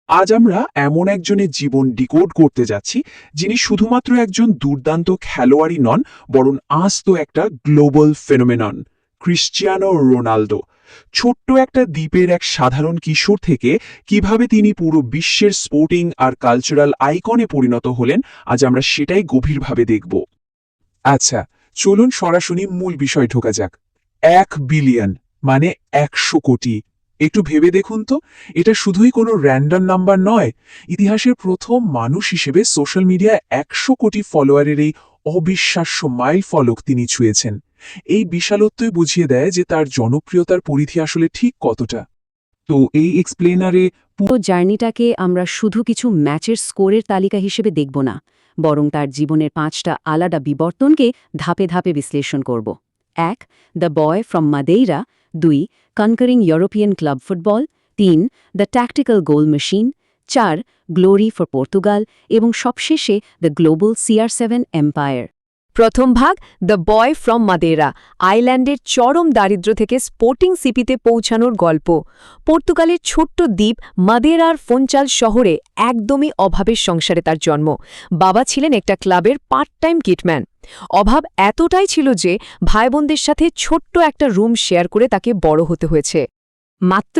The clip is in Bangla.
আজ আমরা এমন একজনের জীবন ডিকোড করতে যাচ্ছি যিনি শুধুমাত্র একজন দুর্দান্ত খেলোয়াড়ই নন, বরং আস্ত একটা গ্লোবাল ফেনোমেনন, ক্রিশ্চিয়ানো রোনালদো। ছোট্ট একটা দ্বীপের এক সাধারণ কিশোর থেকে কিভাবে তিনি পুরো বিশ্বের স্পোর্টিং আর কালচারাল আইকনে পরিণত হলেন, আজ আমরা সেটাই গভীরভাবে দেখব। আচ্ছা, চলুন সরাসরি মূল বিষয় ঢোকা যাক। 1 বিলিয়ন মানে 100 কোটি। একটু ভেবে দেখুন তো, এটা শুধুই কোনো র্যান্ডম নাম্বার নয়। ইতিহাসের প্রথম মানুষ হিসেবে সোশ্যাল মিডিয়ায় 100 কোটি ফলোয়ারের এই অবিশ্বাস্য মাইল ফলক তিনি ছুঁয়েছেন। এই বিশালত্বই বুঝিয়ে দেয় যে তার জনপ্রিয়তার পরিধি আসলে ঠিক কতটা। তো এই এক্সপ্লেনারে পুরো জার্নিটাকে আমরা শুধু কিছু ম্যাচের স্কোরের তালিকা হিসেবে দেখব না, বরং তার জীবনের 5টা আলাদা বিবর্তনকে ধাপে ধাপে বিশ্লেষণ করব। 1. The boy from Madeira. 2. Conquering European club football. 3. The tactical goal machine. 4. Glory for Portugal. এবং সবশেষে দ্য গ্লোবাল CR7 এম্পায়ার। প্রথম ভাগ দ্য বয় ফ্রম মাদেরা, আইল্যান্ডের চরম দারিদ্র্য থেকে স্পোর্টিং সিপিতে পৌঁছানোর গল্প। পর্তুগালের ছোট্ট দ্বীপ মাদেরার ফোনচাল শহরে একদমই অভাবের সংসারে তার জন্ম। বাবা ছিলেন একটা ক্লাবের পার্ট টাইম কিটম্যান। অভাব এতটাই ছিল যে ভাইবোনদের সাথে ছোট্ট একটা রুম শেয়ার করে তাকে বড় হতে হয়েছে। মাত্র